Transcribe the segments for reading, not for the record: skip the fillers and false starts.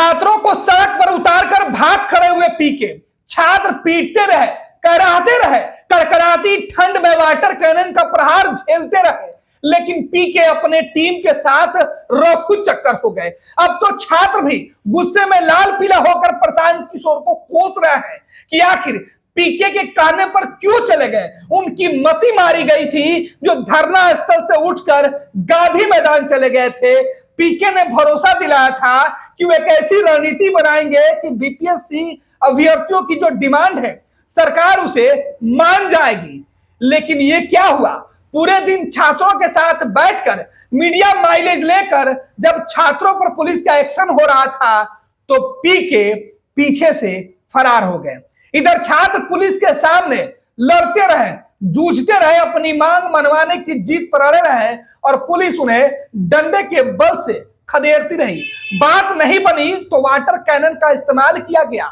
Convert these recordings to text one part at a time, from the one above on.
छात्रों को सड़क पर उतारकर भाग खड़े हुए पीके, छात्र पीटते रहे, कराहते रहे, कड़कड़ाती ठंड में वाटर कैनन का प्रहार झेलते रहे, लेकिन पीके अपने टीम के साथ रफू चक्कर हो गए। अब तो छात्र भी गुस्से में लाल पीला होकर प्रशांत किशोर को कोस रहे हैं कि आखिर पीके के कहने पर क्यों चले गए। उनकी मति मारी गई थी जो धरना स्थल से उठकर गांधी मैदान चले गए थे। पीके ने भरोसा दिलाया था कि वे एक ऐसी रणनीति बनाएंगे कि बीपीएससी अभ्यर्थियों की जो डिमांड है सरकार उसे मान जाएगी। लेकिन ये क्या हुआ, पूरे दिन छात्रों के साथ बैठकर मीडिया माइलेज लेकर जब छात्रों पर पुलिस का एक्शन हो रहा था तो पीके पीछे से फरार हो गए। इधर छात्र पुलिस के सामने लड़ते रहे, जूझते रहे, अपनी मांग मनवाने की जीत पर अड़े रहे और पुलिस उन्हें डंडे के बल से खदेड़ती रही। बात नहीं बनी तो वाटर कैनन का इस्तेमाल किया गया।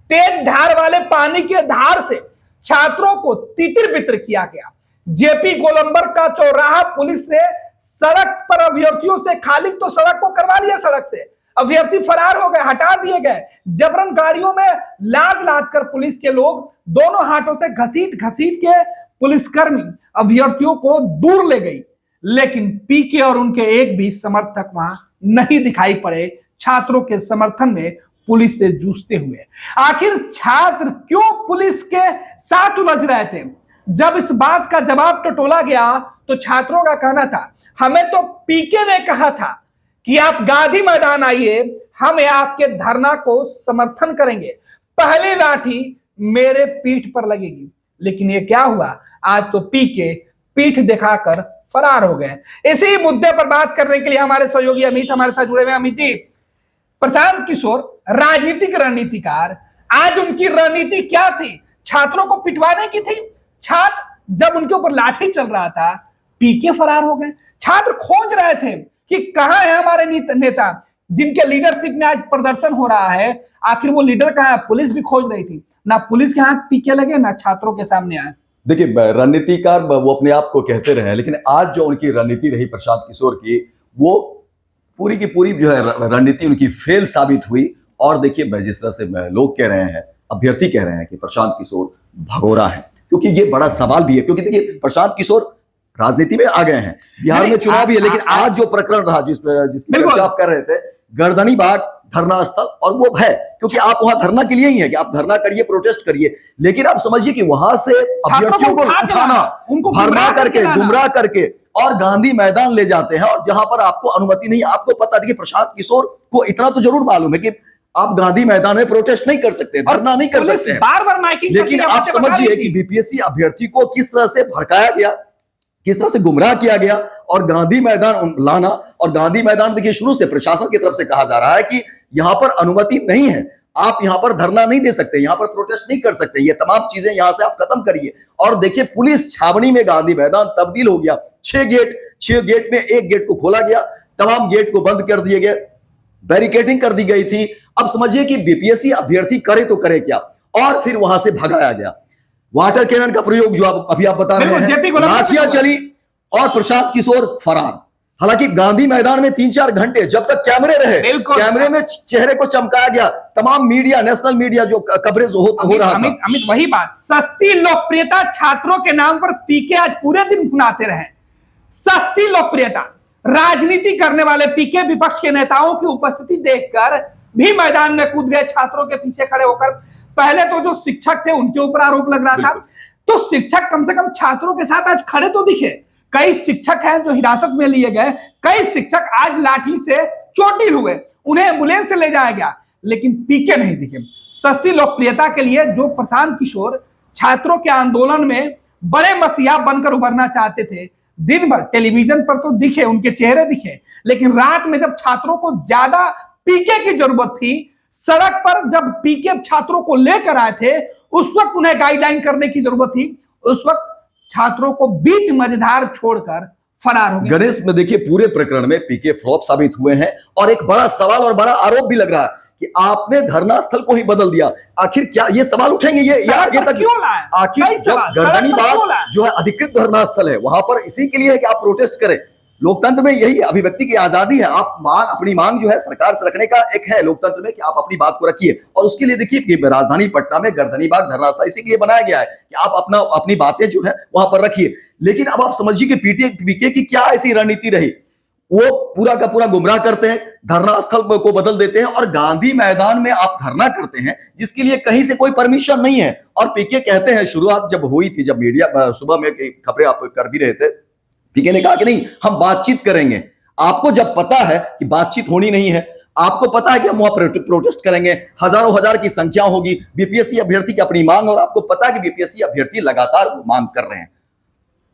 तेज धार वाले पानी के धार से छात्रों को तितर बितर किया गया। जेपी गोलंबर का चौराहा पुलिस ने सड़क पर अभ्यर्थियों से खाली तो सड़क को करवा लिया, सड़क से अभ्यर्थी फरार हो गए, हटा दिए गए। जबरन गाड़ियों में लाद लाद कर पुलिस के लोग दोनों हाथों से घसीट घसीट के पुलिसकर्मी अभ्यर्थियों को दूर ले गई। लेकिन पीके और उनके एक भी समर्थक वहां नहीं दिखाई पड़े छात्रों के समर्थन में पुलिस से जूझते हुए। आखिर छात्र क्यों पुलिस के साथ उलझ रहे थे? जब इस बात का जवाब टटोला गया तो छात्रों का कहना था, हमें तो पीके ने कहा था कि आप गांधी मैदान आइए, हम आपके धरना को समर्थन करेंगे, पहली लाठी मेरे पीठ पर लगेगी। लेकिन ये क्या हुआ, आज तो पीके पीठ दिखाकर फरार हो गए। इसी मुद्दे पर बात करने के लिए हमारे सहयोगी अमित हमारे साथ जुड़े हुए। अमित जी, प्रशांत किशोर राजनीतिक रणनीतिकार, आज उनकी रणनीति क्या थी? छात्रों को पिटवाने की थी। छात्र जब उनके ऊपर लाठी चल रहा था पीके फरार हो गए। छात्र खोज रहे थे कि कहां है हमारे नेता जिनके लीडरशिप में आज प्रदर्शन हो रहा है, आखिर वो लीडर कहां है? पुलिस भी खोज रही थी। ना पुलिस के हाथ पीके लगे, ना छात्रों के सामने आए। देखिए, रणनीतिकार वो अपने आप को कहते रहे, लेकिन आज जो उनकी रणनीति रही प्रशांत किशोर की, वो पूरी की पूरी जो है रणनीति उनकी फेल साबित हुई। और देखिए, जिस तरह से लोग कह रहे हैं, अभ्यर्थी कह रहे हैं कि प्रशांत किशोर भगोड़ा है, क्योंकि ये बड़ा सवाल भी है। क्योंकि देखिए, प्रशांत किशोर राजनीति में आ गए हैं, बिहार में चुनाव भी है, लेकिन आज जो प्रकरण रहा जिसमें आप कर रहे थे, गर्दनी बाग धरना स्थल, और वो है क्योंकि आप वहां धरना के लिए ही है कि आप धरना करिए, प्रोटेस्ट करिए। लेकिन आप समझिए कि वहां से अभ्यर्थियों को उठाना, उनको भरमा करके, गुमराह करके और गांधी मैदान ले जाते हैं, और जहां पर आपको अनुमति नहीं, आपको पता है कि प्रशांत किशोर को इतना तो जरूर मालूम है कि आप गांधी मैदान में प्रोटेस्ट नहीं कर सकते, धरना नहीं कर सकते, बार-बार माइकिंग। लेकिन आप समझिए कि बीपीएससी अभ्यर्थी को किस तरह से भड़काया गया, किस तरह से गुमराह किया गया और गांधी मैदान लाना। और गांधी मैदान देखिए, शुरू से प्रशासन की तरफ से कहा जा रहा है कि यहां पर अनुमति नहीं है, आप यहां पर धरना नहीं दे सकते, यहां पर प्रोटेस्ट नहीं कर सकते, ये तमाम चीजें यहां से आप खत्म करिए। और देखिए, पुलिस छावनी में गांधी मैदान तब्दील हो गया। 6 गेट में एक गेट को खोला गया, तमाम गेट को बंद कर दिए गए, बैरिकेडिंग कर दी गई थी। अब समझिए कि बीपीएससी अभ्यर्थी करे तो करे क्या, और फिर वहां से भगाया गया। वाटर कैनन का प्रयोग जो अभी आप बता रहे हैं, लाठियां चली और प्रशांत किशोर फरार। हालांकि गांधी मैदान में 3-4 घंटे जब तक कैमरे रहे, कैमरे में चेहरे को चमकाया गया, तमाम मीडिया, नेशनल मीडिया जो कवरेज हो रहा था। अमित, वही बात, सस्ती लोकप्रियता छात्रों के नाम पर पीके आज पूरे दिन भुनाते रहे। सस्ती लोकप्रियता, राजनीति करने वाले पीके विपक्ष के नेताओं की उपस्थिति देखकर भी मैदान में कूद गए, छात्रों के पीछे खड़े होकर। पहले तो जो शिक्षक थे उनके ऊपर आरोप लग रहा था, तो शिक्षक कम से कम छात्रों के साथ आज खड़े तो दिखे। कई शिक्षक हैं जो हिरासत में लिए गए, कई शिक्षक आज लाठी से चोटिल हुए, उन्हें एम्बुलेंस से ले जाया गया, लेकिन पीके नहीं दिखे। सस्ती लोकप्रियता के लिए जो प्रशांत किशोर छात्रों के आंदोलन में बड़े मसीहा बनकर उभरना चाहते थे, दिन भर टेलीविजन पर तो दिखे, उनके चेहरे दिखे, लेकिन रात में जब छात्रों को ज्यादा पीके की जरूरत थी, सड़क पर जब पीके छात्रों को लेकर आए थे, उस वक्त उन्हें गाइडलाइन करने की जरूरत थी, उस वक्त छात्रों को बीच मझधार छोड़कर फरार हो गए। गणेश में देखिए, पूरे प्रकरण में पीके फ्लॉप साबित हुए हैं, और एक बड़ा सवाल और बड़ा आरोप भी लग रहा है कि आपने धरना स्थल को ही बदल दिया। आखिर क्या ये सवाल उठेंगे, ये आगे तक क्यों लाए? आखिर जब गर्दनी बाग जो है अधिकृत धरना स्थल है, वहां पर इसी के लिए है कि आप प्रोटेस्ट करें, लोकतंत्र में यही अभिव्यक्ति की आजादी है। आप अपनी मांग जो है सरकार से रखने का एक है लोकतंत्र में कि आप अपनी बात को रखिए। और उसके लिए देखिए कि राजधानी पटना में गर्दनीबाग धरना स्थल इसी के लिए बनाया गया है कि आप अपनी बातें जो है वहां पर रखिए। लेकिन अब आप समझिए कि पीके की क्या ऐसी रणनीति रही, वो पूरा का पूरा गुमराह करते हैं, धरना स्थल को बदल देते हैं और गांधी मैदान में आप धरना करते हैं जिसके लिए कहीं से कोई परमिशन नहीं है। और पीके कहते हैं, शुरुआत जब हुई थी, जब मीडिया सुबह में खबरें आप कर भी रहे थे, पीके ने कहा कि नहीं हम बातचीत करेंगे। आपको जब पता है कि बातचीत होनी नहीं है, आपको पता है कि हम वहां प्रोटेस्ट करेंगे, हजारों हजार की संख्या होगी, बीपीएससी अभ्यर्थी की अपनी मांग, और आपको पता है कि बीपीएससी अभ्यर्थी लगातार मांग कर रहे हैं,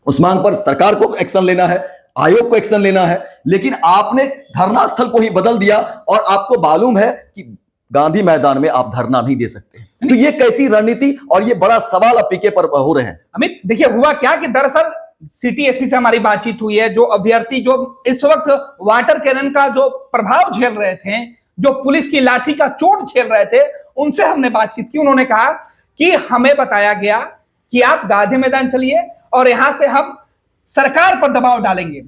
उस मांग पर सरकार को एक्शन लेना है, आयोग को एक्शन लेना है। लेकिन आपने धरना स्थल को ही बदल दिया और आपको मालूम है कि गांधी मैदान में आप धरना नहीं दे सकते। तो ये कैसी रणनीति, और ये बड़ा सवाल अब पीके पर हो रहे हैं। अमित देखिए हुआ क्या कि दरअसल सिटी एसपी से हमारी बातचीत हुई है, जो अभ्यर्थी जो इस वक्त वाटर कैनन का जो प्रभाव झेल रहे थे, जो पुलिस की लाठी का चोट झेल रहे थे, उनसे हमने बातचीत की। उन्होंने कहा कि हमें बताया गया कि आप गांधी मैदान चलिए और यहां से हम सरकार पर दबाव डालेंगे,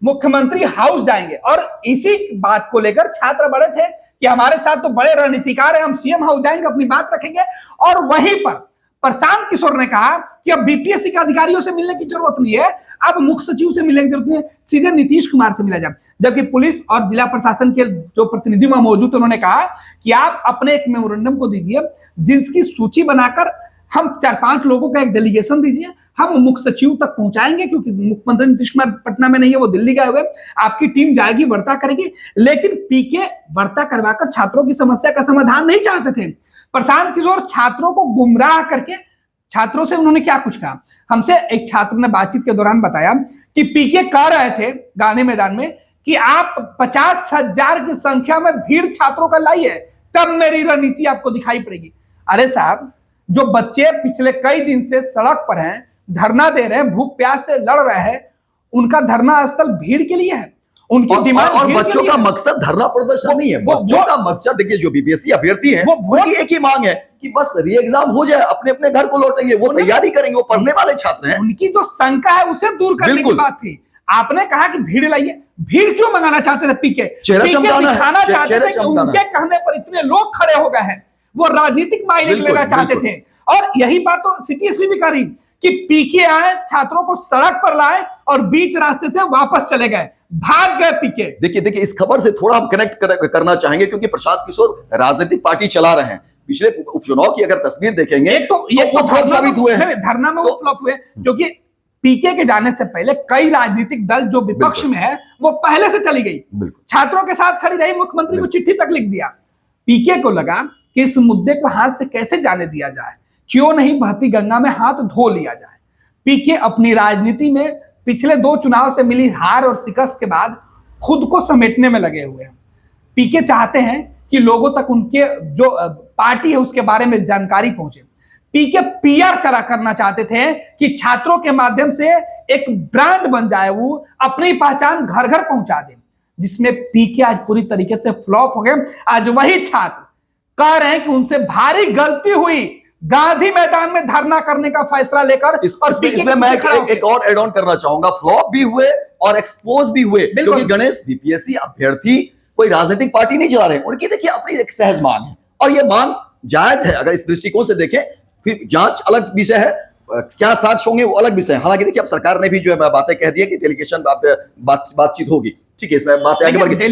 मुख्यमंत्री हाउस जाएंगे। और इसी बात को लेकर छात्र बड़े थे कि हमारे साथ तो बड़े रणनीतिकार हैं, हम सीएम हाउस जाएंगे, अपनी बात रखेंगे। और वहीं पर प्रशांत किशोर ने कहा कि अब बीपीएससी के अधिकारियों से मिलने की जरूरत नहीं है, अब मुख्य सचिव से मिलने की जरूरत नहीं है, सीधे नीतीश कुमार से मिला जाए। जबकि पुलिस और जिला प्रशासन के जो प्रतिनिधि वहां मौजूद थे, उन्होंने कहा कि आप अपने एक मेमोरेंडम को दीजिए, जिसकी सूची बनाकर हम 4-5 लोगों का एक डेलीगेशन दीजिए, हम मुख्य सचिव तक पहुंचाएंगे, क्योंकि मुख्यमंत्री नीतीश कुमार पटना में नहीं है, वो दिल्ली गए हुए, आपकी टीम जाएगी, वार्ता करेगी। लेकिन पीके वार्ता करवाकर छात्रों की समस्या का समाधान नहीं चाहते थे। प्रशांत किशोर छात्रों को गुमराह करके, छात्रों से उन्होंने क्या कुछ कहा, हमसे एक छात्र ने बातचीत के दौरान बताया कि पीके कह रहे थे गांधी मैदान में कि आप 50,000 की संख्या में भीड़ छात्रों का लाइए, तब मेरी रणनीति आपको दिखाई पड़ेगी। अरे साहब, जो बच्चे पिछले कई दिन से सड़क पर हैं, धरना दे रहे हैं, भूख प्यास से लड़ रहे हैं, उनका धरना स्थल भीड़ के लिए है, उनकी डिमांड। और बच्चों का मकसद धरना प्रदर्शन नहीं है, बच्चों का मकसद देखिए, जो बीपीएससी अभ्यर्थी है वो एक ही मांग है कि बस री एग्जाम हो जाए, अपने अपने घर को लौटेंगे, वो तैयारी करेंगे, वो पढ़ने वाले छात्र हैं। उनकी जो शंका है उसे दूर करने की बात थी। आपने कहा कि भीड़ लाइए, भीड़ क्यों मंगाना चाहते थे? पीके दिखाना चाहते थे कि उनके कहने पर इतने लोग खड़े हो गए हैं, वो राजनीतिक माइलेज लेना चाहते थे। और यही बात तो सिटी एसपी भी करी कि पीके आए, छात्रों को सड़क पर लाए और बीच रास्ते से वापस चले गए, भाग गए पीके। देखिए इस खबर से थोड़ा हम कनेक्ट करना चाहेंगे, क्योंकि प्रशांत किशोर राजनीतिक पार्टी चला रहे हैं। पिछले उपचुनाव की अगर तस्वीर देखेंगे तो ये फ्लॉप साबित हुए हैं, धरना में वो फ्लॉप हुए, क्योंकि पीके के जाने से पहले कई राजनीतिक दल जो विपक्ष में है वो पहले से चली गई, छात्रों के साथ खड़ी रही, मुख्यमंत्री को चिट्ठी तक लिख दिया। पीके को लगा कि इस मुद्दे को हाथ से कैसे जाने दिया जाए, क्यों नहीं बहती गंगा में हाथ धो लिया जाए। पीके अपनी राजनीति में पिछले 2 चुनाव से मिली हार और शिकस्त के बाद खुद को समेटने में लगे हुए हैं। पीके चाहते हैं कि लोगों तक उनके जो पार्टी है उसके बारे में जानकारी पहुंचे। पीके पीआर चला करना चाहते थे कि छात्रों के माध्यम से एक ब्रांड बन जाए, वो अपनी पहचान घर घर पहुंचा दे, जिसमें पीके आज पूरी तरीके से फ्लॉप हो गए। आज वही छात्र कह रहे हैं कि उनसे भारी गलती हुई गांधी मैदान में धरना करने का फैसला लेकर। इसमें मैं एक और एड ऑन करना चाहूंगा, फ्लॉप भी हुए और एक्सपोज भी हुए, क्योंकि गणेश बीपीएससी अभ्यर्थी कोई राजनीतिक पार्टी नहीं चला रहे, उनकी देखिए अपनी एक सहज मांग है और ये मांग जायज है। अगर इस दृष्टिकोण से देखें, फिर जांच अलग विषय है, क्या साक्ष्य होंगे वो अलग विषय है। हालांकि देखिए अब सरकार ने भी जो है बातें कह दी है कि डेलीगेशन बातचीत होगी, ठीक है, इसमें बातें आगे बढ़ गई।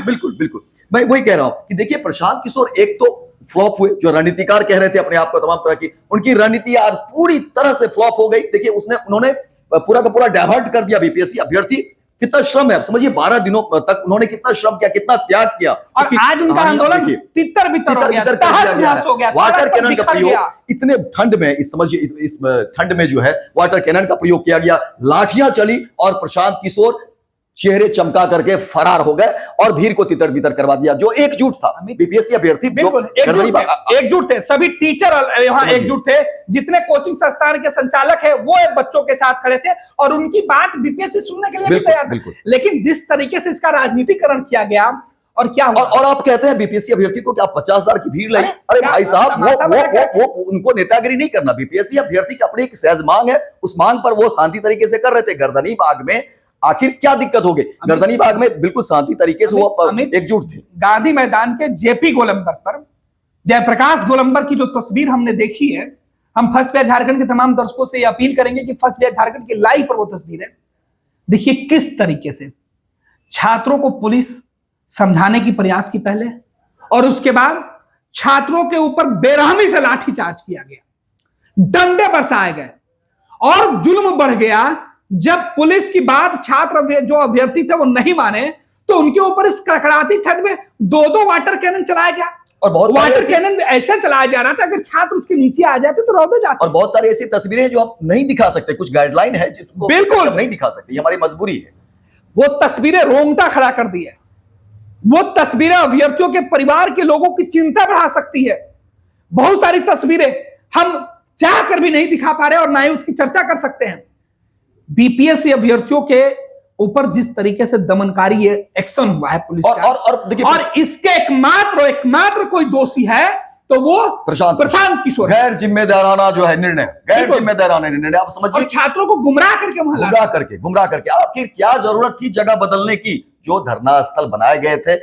बिल्कुल मैं वही कह रहा हूं कि देखिए प्रशांत किशोर एक तो फ्लॉप हुए, जो रणनीतिकार कह रहे थे अपने आप को तमाम तरह की, उनकी रणनीति आज पूरी तरह से फ्लॉप हो गई। देखिए उन्होंने पूरा का पूरा डाइवर्ट कर दिया बीपीएससी अभ्यर्थी। कितना श्रम है, आप समझिए 12 दिनों तक उन्होंने कितना श्रम किया, कितना त्याग किया, और आज उनका आंदोलन तितर-बितर हो गया। वाटर कैनन का प्रयोग इतने ठंड में, समझिए इस ठंड में जो है वाटर कैनन का प्रयोग किया गया, लाठियां चली और प्रशांत किशोर चेहरे चमका करके फरार हो गए और भीड़ को तितर बितर करवा दिया। जो एकजुट था बीपीएससी अभ्यर्थी, एकजुट थे, सभी टीचर वहां एकजुट थे, जितने कोचिंग संस्थान के संचालक है वो बच्चों के साथ खड़े थे और उनकी बात बीपीएससी सुनने के लिए भी तैयार था। लेकिन जिस तरीके से इसका राजनीतिकरण किया गया और क्या हुआ, और आप कहते हैं बीपीएससी अभ्यर्थी को कि आप 50,000 की भीड़ लाई। अरे भाई साहब, वो उनको नेतागिरी नहीं करना। बीपीएससी अभ्यर्थी की अपनी एक सहज मांग है, उस मांग पर वो शांति तरीके से कर रहे थे। गर्दनीबाग में आखिर क्या दिक्कत हो गई? गर्दनी बाग में बिल्कुल शांति तरीके से वो एकजुट थे। गांधी मैदान के जेपी गोलंबर पर जयप्रकाश गोलंबर की जो तस्वीर हमने देखी है, हम फर्स्ट पेज झारखंड के तमाम दर्शकों से यह अपील करेंगे कि फर्स्ट पेज झारखंड की लाइव पर वो तस्वीर है। देखिए किस तरीके से छात्रों को पुलिस समझाने की प्रयास की पहले, और उसके बाद छात्रों के ऊपर बेरहमी से लाठीचार्ज किया गया, डंडे बरसाए गए और जुल्म बढ़ गया। जब पुलिस की बात छात्र जो अभ्यर्थी थे वो नहीं माने तो उनके ऊपर इस कड़कड़ाती ठंड में 2-2 वाटर कैनन चलाया गया, और बहुत वाटर कैनन ऐसे चलाया जा रहा था अगर छात्र उसके नीचे आ जाते तो रौदे जाते। और बहुत सारी ऐसी तस्वीरें जो आप नहीं दिखा सकते, कुछ गाइडलाइन है जिसको बिल्कुल नहीं दिखा सकते, ये हमारी मजबूरी है। वो तस्वीरें रोंगटा खड़ा कर दी है, वो तस्वीरें अभ्यर्थियों के परिवार के लोगों की चिंता बढ़ा सकती है। बहुत सारी तस्वीरें हम चाह कर भी नहीं दिखा पा रहे और ना ही उसकी चर्चा कर सकते हैं। बीपीएससी अभ्यर्थियों के ऊपर जिस तरीके से दमनकारी एक्शन हुआ है पुलिस का, और देखिए, और इसके एकमात्र कोई दोषी है तो वो प्रशांत किशोर। गैर जिम्मेदाराना जो है निर्णय, गैर जिम्मेदाराना निर्णय आप समझिए, छात्रों को गुमराह करके गुमराह करके आखिर क्या जरूरत थी जगह बदलने की? जो धरना स्थल बनाए गए थे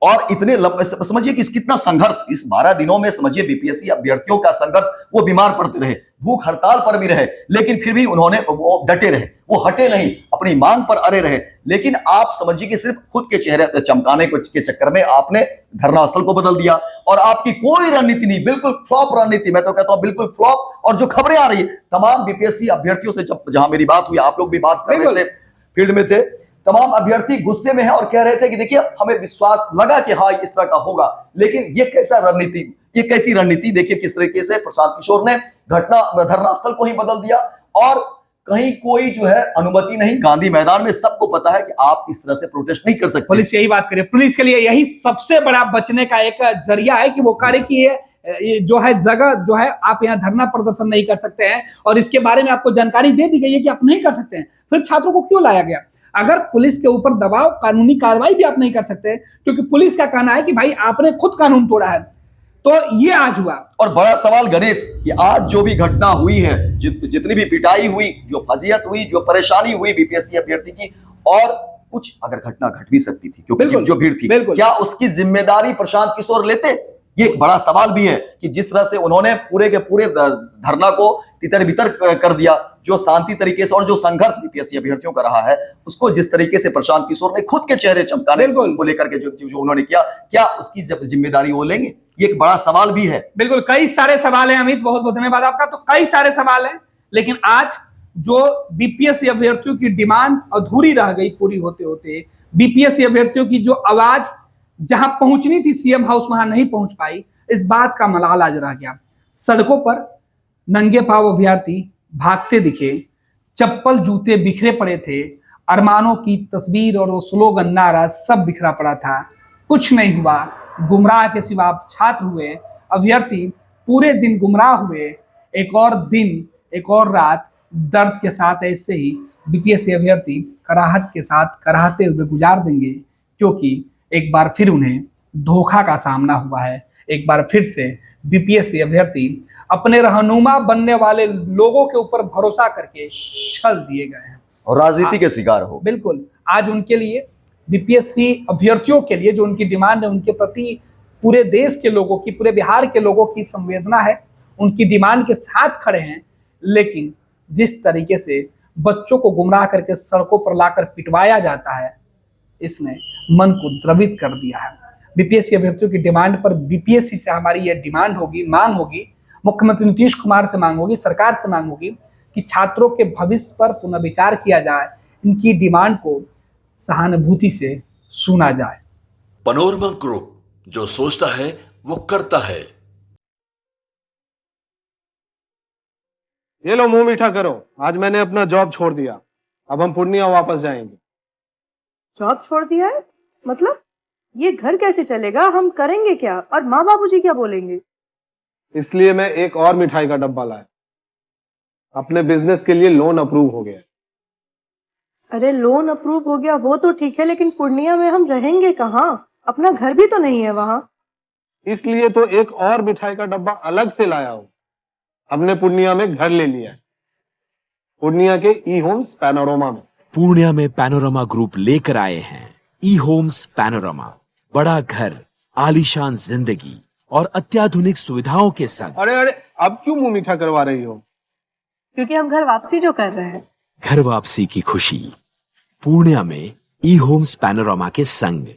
और इतने समझिए कि कितना संघर्ष इस 12 दिनों में, समझिए बीपीएससी अभ्यर्थियों का संघर्ष, वो बीमार पड़ते रहे, भूख हड़ताल पर भी रहे, लेकिन फिर भी वो डटे रहे, वो हटे नहीं, अपनी मांग पर अड़े रहे। लेकिन आप समझिए कि सिर्फ खुद के चेहरे चमकाने के चक्कर में आपने धरना स्थल को बदल दिया और आपकी कोई रणनीति नहीं, बिल्कुल फ्लॉप रणनीति, मैं तो कहता हूं बिल्कुल फ्लॉप। और जो खबरें आ रही है तमाम बीपीएससी अभ्यर्थियों से, जहां मेरी बात हुई, आप लोग भी बात कर रहे थे, फील्ड में थे, तमाम अभ्यर्थी गुस्से में हैं और कह रहे थे कि देखिए हमें विश्वास लगा कि हाँ इस तरह का होगा, लेकिन ये कैसी रणनीति, देखिए किस तरीके से प्रशांत किशोर ने धरना स्थल को ही बदल दिया और कहीं कोई जो है अनुमति नहीं। गांधी मैदान में सबको पता है कि आप इस तरह से प्रोटेस्ट नहीं कर सकते। पुलिस यही बात करे, पुलिस के लिए यही सबसे बड़ा बचने का एक जरिया है कि वो कार्य की ये जो है जगह जो है आप यहाँ धरना प्रदर्शन नहीं कर सकते हैं और इसके बारे में आपको जानकारी दे दी गई है कि आप नहीं कर सकते हैं। फिर छात्रों को क्यों लाया गया? अगर पुलिस के ऊपर दबाव, कानूनी कार्रवाई भी आप नहीं कर सकते, क्योंकि पुलिस का कहना है कि भाई आपने खुद कानून तोड़ा है, तो ये आज हुआ। और बड़ा सवाल गणेश कि आज जो भी घटना हुई है, जितनी भी पिटाई हुई, जो फजीयत हुई, जो परेशानी हुई बीपीएससी अभ्यर्थी की, और कुछ अगर घटना घट भी सकती थी क्योंकि जो भीड़ थी, क्या उसकी जिम्मेदारी प्रशांत किशोर लेते? ये एक बड़ा सवाल भी है कि जिस तरह से उन्होंने पूरे के पूरे धरना को तितर बितर कर दिया, जो शांति तरीके से और जो संघर्ष बीपीएससी अभ्यर्थियों का रहा है उसको जिस तरीके से प्रशांत किशोर ने खुद के चेहरे चमकाने को लेकर के जो उन्होंने किया, क्या उसकी जिम्मेदारी वो लेंगे? ये एक बड़ा सवाल भी है। बिल्कुल, कई सारे सवाल हैं अमित, बहुत बहुत धन्यवाद आपका। तो कई सारे सवाल हैं, लेकिन आज जो बीपीएससी अभ्यर्थियों की डिमांड अधूरी रह गई पूरी होते होते, बीपीएससी अभ्यर्थियों की जो आवाज जहां पहुंचनी थी सीएम हाउस वहां नहीं पहुंच पाई, इस बात का मलाल आज रह गया। सड़कों पर नंगे पांव अभ्यर्थी भागते दिखे, चप्पल जूते बिखरे पड़े थे, अरमानों की तस्वीर और वो स्लोगन नारा सब बिखरा पड़ा था। कुछ नहीं हुआ, गुमराह के सिवा छात्र हुए, अभ्यर्थी पूरे दिन गुमराह हुए। एक और दिन, एक और रात दर्द के साथ ऐसे ही बीपीएससी अभ्यर्थी कराहट के साथ कराहते हुए गुजार देंगे, क्योंकि एक बार फिर उन्हें धोखा का सामना हुआ है। एक बार फिर से बीपीएससी अभ्यर्थी अपने रहनुमा बनने वाले लोगों के ऊपर भरोसा करके छल दिए गए हैं और राजनीति के शिकार हो। बिल्कुल, आज उनके लिए, बीपीएससी अभ्यर्थियों के लिए जो उनकी डिमांड है, उनके प्रति पूरे देश के लोगों की, पूरे बिहार के लोगों की संवेदना है, उनकी डिमांड के साथ खड़े हैं। लेकिन जिस तरीके से बच्चों को गुमराह करके सड़कों पर लाकर पिटवाया जाता है, इसने मन को द्रवित कर दिया है। बीपीएससी अभ्यर्थियों की डिमांड पर बीपीएससी से हमारी यह डिमांड होगी, मांग होगी, मुख्यमंत्री नीतीश कुमार से मांग होगी, सरकार से मांग होगी कि छात्रों के भविष्य पर पुनर्विचार किया जाए, इनकी डिमांड को सहानुभूति से सुना जाए। पनोरमा ग्रुप, जो सोचता है वो करता है। ये लो मुंह मीठा करो, आज मैंने अपना जॉब छोड़ दिया, अब हम पूर्णिया वापस जाएंगे। जॉब छोड़ दिया है? मतलब ये घर कैसे चलेगा? हम करेंगे क्या? और माँ बाबूजी क्या बोलेंगे? इसलिए मैं एक और मिठाई का डब्बा लाया। अपने बिजनेस के लिए लोन अप्रूव हो गया। अरे लोन अप्रूव हो गया वो तो ठीक है, लेकिन पूर्णिया में हम रहेंगे कहाँ? अपना घर भी तो नहीं है वहां। इसलिए तो एक और मिठाई का डब्बा अलग से लाया हूं। हमने पूर्णिया में घर ले लिया है, पूर्णिया के ई होम्स पैनोरमा में। पूर्णिया में पैनोरमा ग्रुप लेकर आए हैं ई होम्स पैनोरमा। बड़ा घर, आलीशान जिंदगी और अत्याधुनिक सुविधाओं के संग। अरे अरे, अब क्यों मुंह मीठा करवा रही हो? क्योंकि हम घर वापसी जो कर रहे हैं। घर वापसी की खुशी पूर्णिया में ई होम्स पैनोरमा के संग।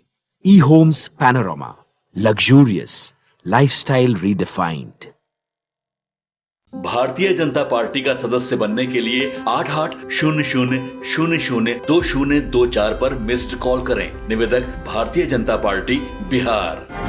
E homes panorama, luxurious lifestyle redefined. Bharatiya Janata party का सदस्य बनने के लिए 8800002024 पर मिस्ड कॉल करें। निवेदक भारतीय जनता पार्टी बिहार।